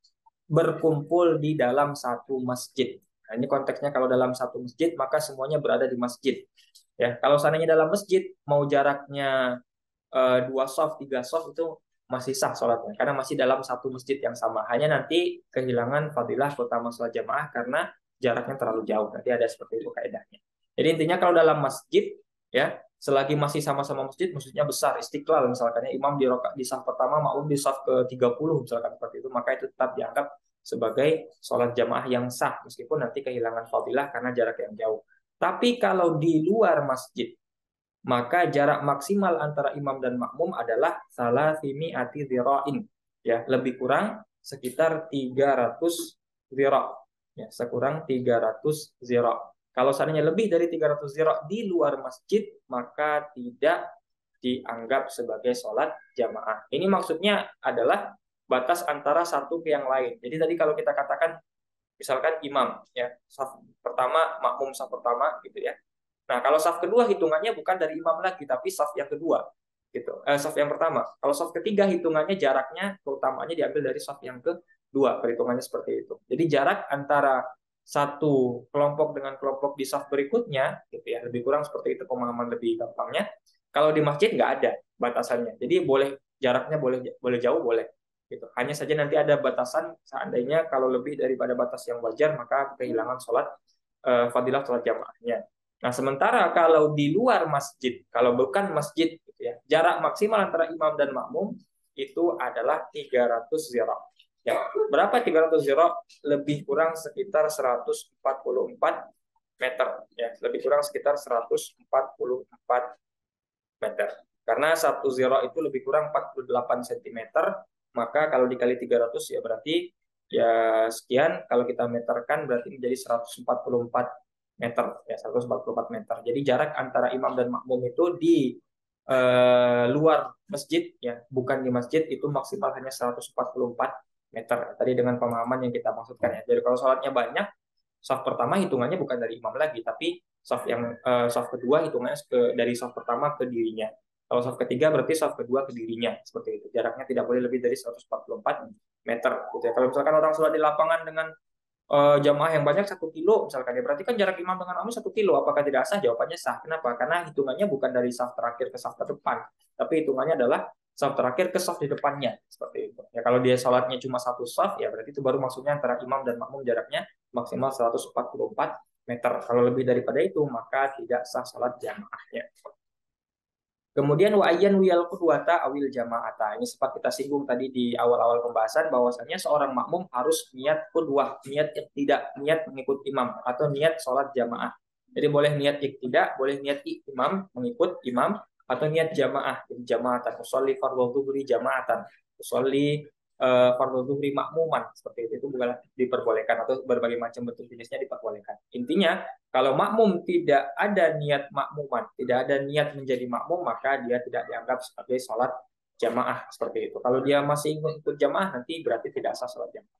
berkumpul di dalam satu masjid. Nah, ini konteksnya kalau dalam satu masjid maka semuanya berada di masjid. Ya, kalau seandainya dalam masjid mau jaraknya dua soft, tiga soft itu masih sah sholatnya karena masih dalam satu masjid yang sama. Hanya nanti kehilangan fadilah terutama sholat jamaah karena jaraknya terlalu jauh. Nanti ada seperti itu kaidahnya. Jadi intinya kalau dalam masjid ya selagi masih sama-sama masjid maksudnya besar istiqlal misalkan ya, imam di rokaat di saf pertama makmum di saf ke-30 misalkan seperti itu maka itu tetap dianggap sebagai sholat jamaah yang sah meskipun nanti kehilangan fadilah karena jarak yang jauh. Tapi kalau di luar masjid maka jarak maksimal antara imam dan makmum adalah salasimi ati dzira'in, ya lebih kurang sekitar 300 dzira', ya sekurang 300 dzira'. Kalau seandainya lebih dari 300 dzira' di luar masjid maka tidak dianggap sebagai sholat jamaah. Ini maksudnya adalah batas antara satu ke yang lain. Jadi tadi kalau kita katakan misalkan imam ya saf pertama makmum saf pertama gitu ya. Nah, kalau saf kedua hitungannya bukan dari imam lagi, tapi saf yang kedua. Gitu. Saf yang pertama. Kalau saf ketiga hitungannya jaraknya, keutamaannya diambil dari saf yang kedua. Perhitungannya seperti itu. Jadi jarak antara satu kelompok dengan kelompok di saf berikutnya, gitu ya, lebih kurang seperti itu pemahaman lebih gampangnya. Kalau di masjid nggak ada batasannya. Jadi boleh jaraknya boleh boleh jauh boleh. Gitu. Hanya saja nanti ada batasan seandainya kalau lebih daripada batas yang wajar maka kehilangan sholat fadilah sholat jamaahnya. Nah, sementara kalau di luar masjid, kalau bukan masjid, gitu ya, jarak maksimal antara imam dan makmum itu adalah 300 zira. Ya, berapa 300 zira? Lebih kurang sekitar 144 meter. Ya, lebih kurang sekitar 144 meter. Karena satu zira itu lebih kurang 48 cm, maka kalau dikali 300 ya berarti ya sekian, kalau kita meterkan berarti menjadi 144 meter ya 144 meter. Jadi jarak antara imam dan makmum itu di luar masjid ya, bukan di masjid itu maksimal hanya 144 meter. Tadi dengan pemahaman yang kita maksudkan ya. Jadi kalau sholatnya banyak, saf pertama hitungannya bukan dari imam lagi, tapi saf kedua hitungannya dari saf pertama ke dirinya. Kalau saf ketiga berarti saf kedua ke dirinya seperti itu. Jaraknya tidak boleh lebih dari 144 meter. Gitu ya. Kalau misalkan orang sholat di lapangan dengan jamaah yang banyak 1 kilo misalkan ya berarti kan jarak imam dengan makmum 1 kilo, apakah tidak sah? Jawabannya sah. Kenapa? Karena hitungannya bukan dari saf terakhir ke saf terdepan, tapi hitungannya adalah saf terakhir ke saf di depannya seperti itu ya. Kalau dia sholatnya cuma satu saf ya berarti itu baru maksudnya antara imam dan makmum jaraknya maksimal 144 meter. Kalau lebih daripada itu maka tidak sah sholat jamaahnya. Kemudian wa ayyan wiyal qudwata awil jama'ata. Ini sempat kita singgung tadi di awal-awal pembahasan bahwasanya seorang makmum harus niat qudwah, niat tidak niat mengikut imam atau niat sholat jamaah. Jadi boleh niat iktidak, boleh niat imam mengikut imam atau niat jamaah, jadi jamaatan. Usolli fardhu dhuhri jamaatan. Usolli fardhu dhuhri makmuman seperti itu bukan diperbolehkan atau berbagai macam bentuk jenisnya diperbolehkan. Intinya kalau makmum tidak ada niat makmuman, tidak ada niat menjadi makmum, maka dia tidak dianggap sebagai sholat jamaah seperti itu. Kalau dia masih ikut jamaah, nanti berarti tidak sah sholat jamaah.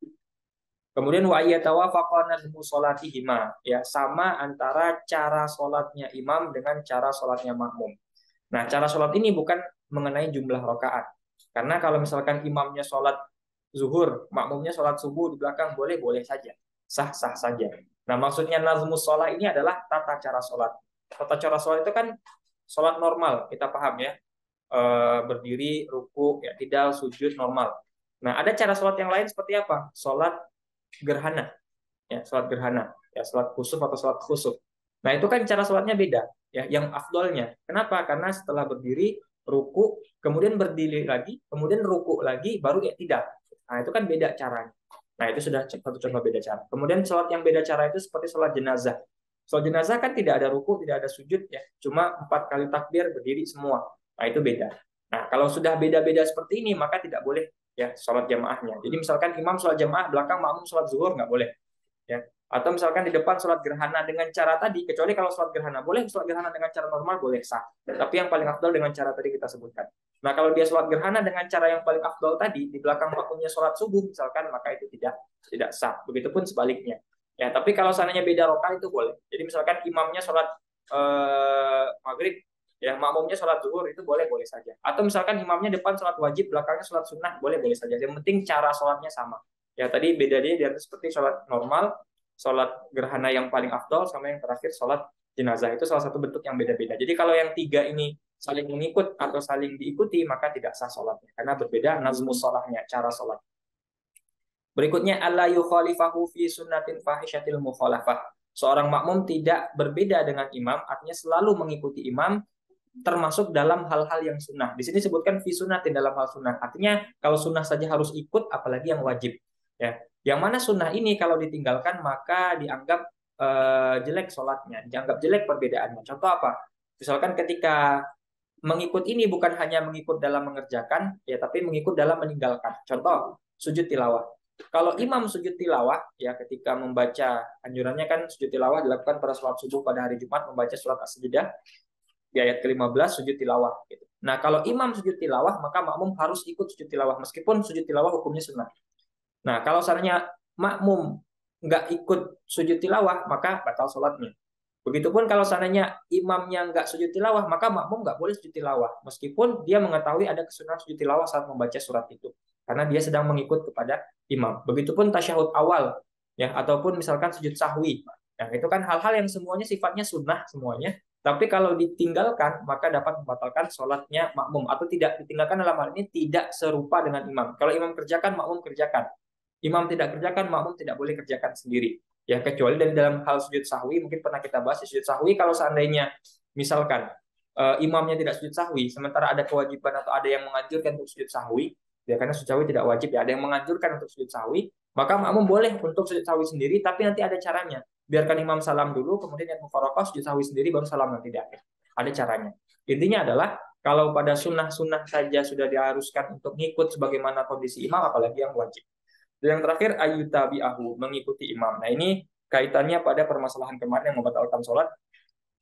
Kemudian wa yatawafaqana musolatihima, ya sama antara cara sholatnya imam dengan cara sholatnya makmum. Nah, cara sholat ini bukan mengenai jumlah rakaat. Karena kalau misalkan imamnya sholat zuhur, makmumnya sholat subuh di belakang, boleh-boleh saja. Sah-sah saja. Nah, maksudnya nazmus sholat ini adalah tata cara sholat. Tata cara sholat itu kan sholat normal, kita paham ya. Berdiri, ruku, ya, tidak, sujud, normal. Nah, ada cara sholat yang lain seperti apa? Sholat gerhana. Ya, sholat gerhana. Ya, sholat khusuf atau sholat khusuf. Nah, itu kan cara sholatnya beda. Ya, yang afdolnya. Kenapa? Karena setelah berdiri, ruku, kemudian berdiri lagi, kemudian ruku lagi, baru ya tidak. Nah, itu kan beda caranya. Nah, itu sudah satu contoh beda cara. Kemudian sholat yang beda cara itu seperti sholat jenazah. Sholat jenazah kan tidak ada ruku, tidak ada sujud, ya, cuma 4 kali takbir berdiri semua. Nah, itu beda. Nah, kalau sudah beda-beda seperti ini, maka tidak boleh ya sholat jamaahnya. Jadi misalkan imam sholat jamaah, belakang makmum sholat zuhur, nggak boleh. Ya. Atau misalkan di depan sholat gerhana dengan cara tadi, kecuali kalau sholat gerhana boleh, sholat gerhana dengan cara normal boleh sah. Tapi yang paling afdal dengan cara tadi kita sebutkan. Nah, kalau dia sholat gerhana dengan cara yang paling afdal tadi, di belakang makmumnya sholat subuh misalkan, maka itu tidak sah. Begitupun sebaliknya. Ya, tapi kalau seandainya beda rakaat itu boleh. Jadi misalkan imamnya sholat maghrib, ya makmumnya sholat zuhur itu boleh-boleh saja. Atau misalkan imamnya depan sholat wajib, belakangnya sholat sunnah, boleh-boleh saja. Yang penting cara sholatnya sama. Ya tadi bedanya dia seperti sholat normal, sholat gerhana yang paling afdol sama yang terakhir sholat jenazah, itu salah satu bentuk yang beda-beda. Jadi kalau yang tiga ini saling mengikut atau saling diikuti, maka tidak sah sholatnya karena berbeda nazmus sholahnya, cara sholat. Berikutnya alla yukhalifahu fi sunnatin fahishatil mukhalafah. Seorang makmum tidak berbeda dengan imam, artinya selalu mengikuti imam termasuk dalam hal-hal yang sunnah. Di sini disebutkan fi sunnatin, dalam hal sunnah. Artinya kalau sunnah saja harus ikut, apalagi yang wajib. Ya, yang mana sunnah ini kalau ditinggalkan maka dianggap jelek sholatnya, dianggap jelek perbedaannya. Contoh apa? Misalkan ketika mengikut ini bukan hanya mengikut dalam mengerjakan, ya tapi mengikut dalam meninggalkan. Contoh sujud tilawah. Kalau imam sujud tilawah, ya ketika membaca, anjurannya kan sujud tilawah dilakukan pada sholat subuh pada hari Jumat, membaca surat As-Sajdah di ayat ke-15 sujud tilawah. Gitu. Nah, kalau imam sujud tilawah, maka makmum harus ikut sujud tilawah, meskipun sujud tilawah hukumnya sunnah. Nah, kalau seandainya makmum nggak ikut sujud tilawah, maka batal sholatnya. Begitupun kalau seandainya imamnya nggak sujud tilawah, maka makmum nggak boleh sujud tilawah, meskipun dia mengetahui ada kesunahan sujud tilawah saat membaca surat itu, karena dia sedang mengikut kepada imam. Begitupun tasyahud awal, ya, ataupun misalkan sujud sahwi. Nah, itu kan hal-hal yang semuanya sifatnya sunnah semuanya, tapi kalau ditinggalkan, maka dapat membatalkan sholatnya makmum, atau tidak ditinggalkan dalam hal ini tidak serupa dengan imam. Kalau imam kerjakan, makmum kerjakan. Imam tidak kerjakan, makmum tidak boleh kerjakan sendiri. Ya, kecuali dari dalam hal sujud sahwi, mungkin pernah kita bahas sujud sahwi, kalau seandainya misalkan imamnya tidak sujud sahwi, sementara ada kewajiban atau ada yang menganjurkan untuk sujud sahwi, ya karena sujud sahwi tidak wajib, ya ada yang menganjurkan untuk sujud sahwi, maka makmum boleh untuk sujud sahwi sendiri, tapi nanti ada caranya. Biarkan imam salam dulu, kemudian yang mufaraqah sujud sahwi sendiri, baru salam nanti di akhir. Ada caranya. Intinya adalah kalau pada sunnah-sunnah saja sudah diharuskan untuk ngikut sebagaimana kondisi imam, apalagi yang wajib. Dan yang terakhir ayyutabi'ahu, mengikuti imam. Nah, ini kaitannya pada permasalahan kemarin yang membatalkan sholat.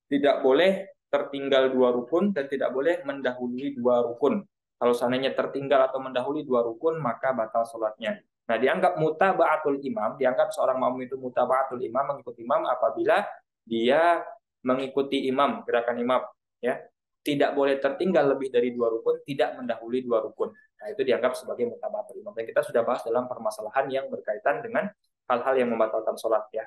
Tidak boleh tertinggal 2 rukun dan tidak boleh mendahului 2 rukun. Kalau seandainya tertinggal atau mendahului 2 rukun, maka batal sholatnya. Nah, dianggap mutaba'atul imam, dianggap seorang makmum itu mutaba'atul imam, mengikuti imam apabila dia mengikuti imam, gerakan imam, ya. Tidak boleh tertinggal lebih dari 2 rukun, tidak mendahului 2 rukun. Nah, itu dianggap sebagai mutaba'atul imam. Dan kita sudah bahas dalam permasalahan yang berkaitan dengan hal-hal yang membatalkan sholat, ya.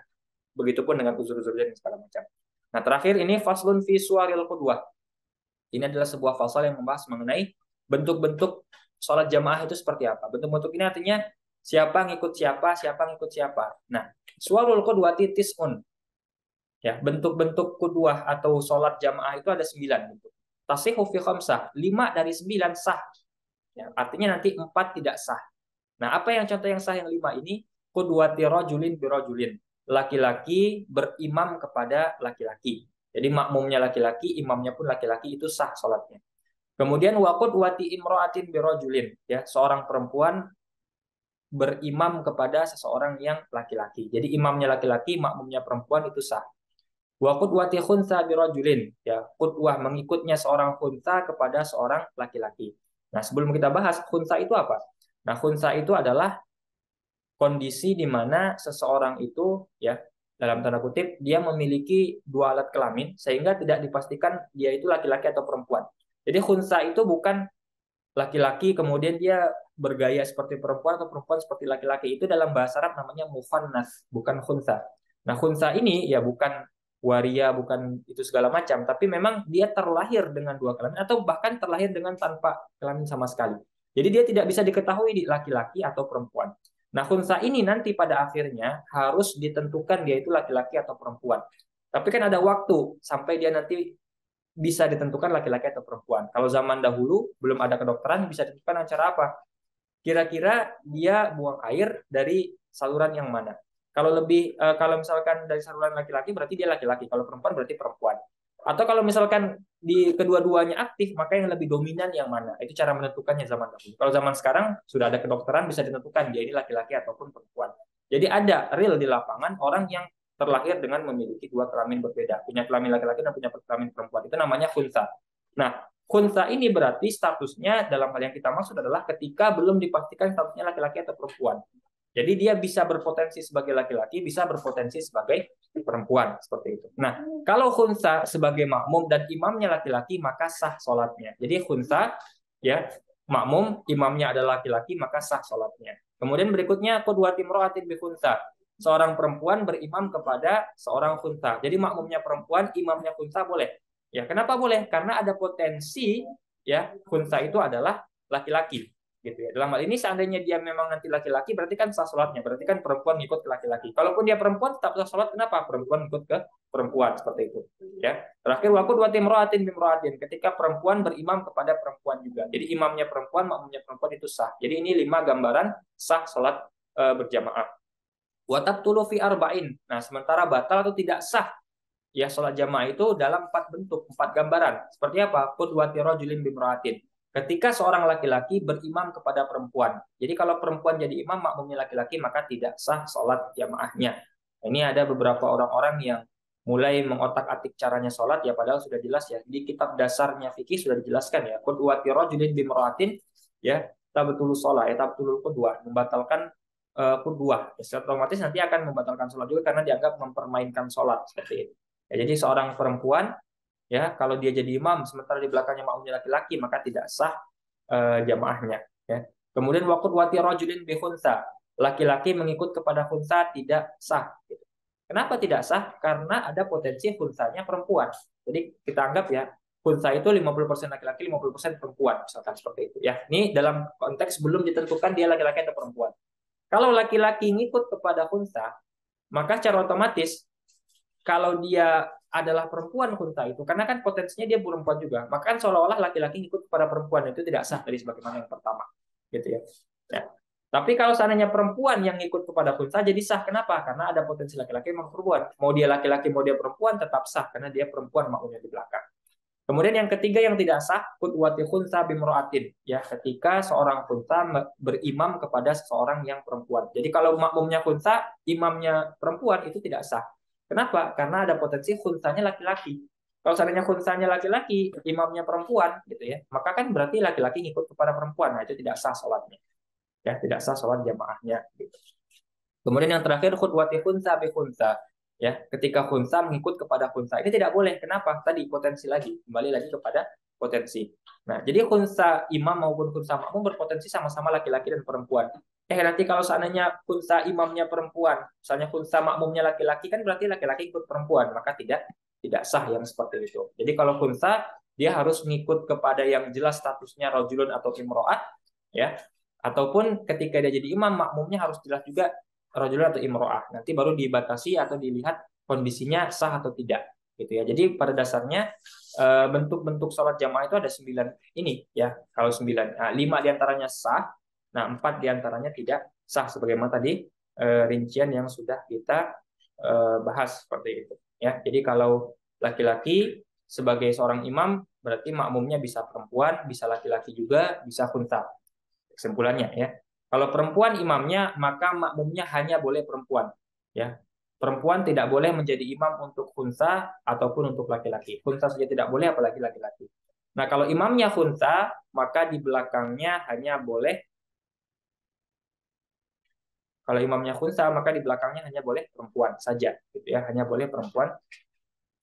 Begitupun dengan uzur-uzur dan segala macam. Nah, terakhir ini faslun fi suwaril qudwah. Ini adalah sebuah fasal yang membahas mengenai bentuk-bentuk sholat jamaah itu seperti apa. Bentuk-bentuk ini artinya siapa ngikut siapa, siapa ngikut siapa. Nah, suwarul qudwati tis'un. Ya, bentuk-bentuk qudwah atau sholat jamaah itu ada 9 bentuk. Tasihu fi khamsah, 5 dari 9 sah. Ya, artinya nanti 4 tidak sah. Nah, apa yang contoh yang sah yang 5 ini? Qudwati rajulin bi rajulin. Laki-laki berimam kepada laki-laki. Jadi makmumnya laki-laki, imamnya pun laki-laki, itu sah salatnya. Kemudian wa qudwati imra'atin bi rajulin, ya, seorang perempuan berimam kepada seseorang yang laki-laki. Jadi imamnya laki-laki, makmumnya perempuan, itu sah. Wa qudwati khunsa birajulin, ya, qudwah mengikutnya seorang khunsa kepada seorang laki-laki. Nah, sebelum kita bahas khunsa itu apa? Nah, khunsa itu adalah kondisi di mana seseorang itu, ya, dalam tanda kutip, dia memiliki dua alat kelamin sehingga tidak dipastikan dia itu laki-laki atau perempuan. Jadi khunsa itu bukan laki-laki kemudian dia bergaya seperti perempuan atau perempuan seperti laki-laki. Itu dalam bahasa Arab namanya mufannas, bukan khunsa. Nah, khunsa ini ya bukan waria, bukan itu segala macam, tapi memang dia terlahir dengan dua kelamin atau bahkan terlahir dengan tanpa kelamin sama sekali. Jadi dia tidak bisa diketahui di laki-laki atau perempuan. Nah, khunsa ini nanti pada akhirnya harus ditentukan dia itu laki-laki atau perempuan. Tapi kan ada waktu sampai dia nanti bisa ditentukan laki-laki atau perempuan. Kalau zaman dahulu belum ada kedokteran, bisa ditentukan cara apa? Kira-kira dia buang air dari saluran yang mana? Kalau misalkan dari saluran laki-laki berarti dia laki-laki, kalau perempuan berarti perempuan. Atau kalau misalkan di kedua-duanya aktif, maka yang lebih dominan yang mana? Itu cara menentukannya zaman dahulu. Kalau zaman sekarang sudah ada kedokteran, bisa ditentukan dia ini laki-laki ataupun perempuan. Jadi ada real di lapangan orang yang terlahir dengan memiliki dua kelamin berbeda, punya kelamin laki-laki dan punya kelamin perempuan. Itu namanya khunsa. Nah, khunsa ini berarti statusnya dalam hal yang kita maksud adalah ketika belum dipastikan statusnya laki-laki atau perempuan. Jadi dia bisa berpotensi sebagai laki-laki, bisa berpotensi sebagai perempuan, seperti itu. Nah, kalau khunsa sebagai makmum dan imamnya laki-laki, maka sah sholatnya. Jadi khunsa, ya, makmum, imamnya adalah laki-laki, maka sah sholatnya. Kemudian berikutnya, qudwati imra'atin bi khunsa. Seorang perempuan berimam kepada seorang khunsa. Jadi makmumnya perempuan, imamnya khunsa boleh. Ya, kenapa boleh? Karena ada potensi, ya, khunsa itu adalah laki-laki. Gitu ya. Dalam hal ini seandainya dia memang nanti laki-laki berarti kan sah sholatnya, berarti kan perempuan ikut ke laki-laki. Kalaupun dia perempuan tetap sah sholat, kenapa? Perempuan ikut ke perempuan, seperti itu. Ya. Terakhir waktu dua timroatin bimroatin, ketika perempuan berimam kepada perempuan juga. Jadi imamnya perempuan, makmumnya perempuan itu sah. Jadi ini 5 gambaran sah sholat berjamaah. Watab tulu fi arba'in. Nah, sementara batal atau tidak sah ya sholat jamaah itu dalam 4 bentuk, 4 gambaran. Seperti apa? Qudwati rajulin bimra'atin. Ketika seorang laki-laki berimam kepada perempuan. Jadi kalau perempuan jadi imam, makmumnya laki-laki, maka tidak sah sholat jamaahnya. Ini ada beberapa orang-orang yang mulai mengotak-atik caranya sholat, ya padahal sudah jelas ya. Di kitab dasarnya fikih sudah dijelaskan ya. Qudwati rajulin bimra'atin, ya, tabtul sholat, ya, tabtul qudwah, membatalkan qudwah. Ya, secara otomatis nanti akan membatalkan sholat juga karena dianggap mempermainkan sholat, seperti itu. Ya, jadi seorang perempuan, ya, kalau dia jadi imam sementara di belakangnya makmumnya laki-laki, maka tidak sah jamaahnya. Ya. Kemudian waktu wati rajulin bi khunsa, laki-laki mengikut kepada khunsa tidak sah. Gitu. Kenapa tidak sah? Karena ada potensi khunsanya perempuan. Jadi kita anggap ya khunsa itu 50% laki-laki, 50% perempuan, misalkan seperti itu. Ya, ini dalam konteks belum ditentukan dia laki-laki atau perempuan. Kalau laki-laki ngikut kepada khunsa, maka secara otomatis kalau dia adalah perempuan khunsa itu, karena kan potensinya dia perempuan juga, maka kan seolah-olah laki-laki ikut kepada perempuan, itu tidak sah tadi sebagaimana yang pertama, gitu ya. Ya. Tapi kalau seandainya perempuan yang ikut kepada khunsa jadi sah, kenapa? Karena ada potensi laki-laki sama perempuan. Mau dia laki-laki mau dia perempuan tetap sah karena dia perempuan makmumnya di belakang. Kemudian yang ketiga yang tidak sah, qudwati khunsa bimra'atin, ya, ketika seorang khunsa berimam kepada seseorang yang perempuan. Jadi kalau makmumnya khunsa, imamnya perempuan, itu tidak sah. Kenapa? Karena ada potensi khunsanya laki-laki. Kalau seandainya khunsanya laki-laki, imamnya perempuan, gitu ya, maka kan berarti laki-laki ngikut kepada perempuan. Nah, itu tidak sah sholatnya. Ya, tidak sah sholat jamaahnya. Gitu. Kemudian yang terakhir, khudwati khunsa bi khunsa. Ya, ketika khunsa mengikut kepada khunsa. Ini tidak boleh. Kenapa? Tadi potensi lagi. Kembali lagi kepada potensi. Nah, jadi khunsa imam maupun khunsa makmum berpotensi sama-sama laki-laki dan perempuan. Nanti kalau seandainya khunsa imamnya perempuan, misalnya khunsa makmumnya laki-laki, kan berarti laki-laki ikut perempuan, maka tidak sah yang seperti itu. Jadi kalau khunsa dia harus mengikut kepada yang jelas statusnya rajulun atau imro'ah, ya. Ataupun ketika dia jadi imam, makmumnya harus jelas juga rajulun atau imro'ah. Nanti baru dibatasi atau dilihat kondisinya sah atau tidak. gitu ya. Jadi pada dasarnya bentuk-bentuk sholat jamaah itu ada 9 ini ya. Kalau 9, nah, 5 diantaranya sah, nah 4 diantaranya tidak sah sebagaimana tadi rincian yang sudah kita bahas seperti itu ya. Jadi kalau laki-laki sebagai seorang imam berarti makmumnya bisa perempuan, bisa laki-laki juga, bisa khunsa. Kesimpulannya ya. Kalau perempuan imamnya, maka makmumnya hanya boleh perempuan. Ya, perempuan tidak boleh menjadi imam untuk khunsa ataupun untuk laki-laki. Khunsa saja tidak boleh, apalagi laki-laki. Nah, kalau imamnya khunsa, maka di belakangnya hanya boleh. Kalau imamnya khunsa, maka di belakangnya hanya boleh perempuan saja, gitu ya. Hanya boleh perempuan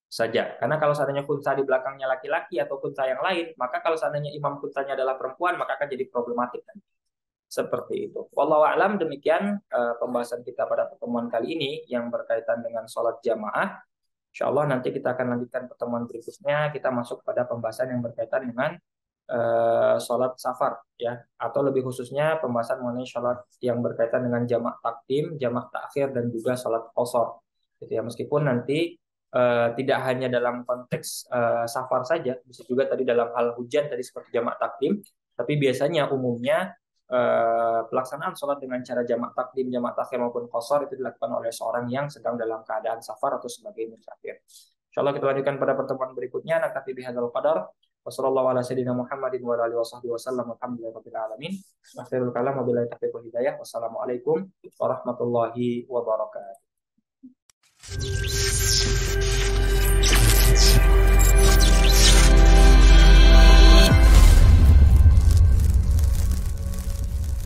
saja. Karena kalau seandainya khunsa di belakangnya laki-laki atau khunsa yang lain, maka kalau seandainya imam khunsanya adalah perempuan, maka akan jadi problematik. Seperti itu. Wallahu a'lam, demikian pembahasan kita pada pertemuan kali ini yang berkaitan dengan sholat jamaah. Insya Allah nanti kita akan lanjutkan pertemuan berikutnya. Kita masuk pada pembahasan yang berkaitan dengan sholat safar, ya, atau lebih khususnya pembahasan mengenai sholat yang berkaitan dengan jamak takdim, jamak takhir, dan juga sholat qashar. Gitu ya. Meskipun nanti tidak hanya dalam konteks safar saja, bisa juga tadi dalam hal hujan tadi seperti jamak takdim, tapi biasanya umumnya pelaksanaan sholat dengan cara jamak takdim, jamak takhir maupun qashar itu dilakukan oleh seorang yang sedang dalam keadaan safar atau sebagai musafir. Insyaallah kita lanjutkan pada pertemuan berikutnya. Naktafi bihadzal qadar. Wassallallahu ala sayyidina Muhammadin wa ala alihi wasahbihi wasallam. Alhamdulillahirabbil alamin. Akhirul kalam wabillahi taufiq wal hidayah. Wassalamualaikum warahmatullahi wabarakatuh.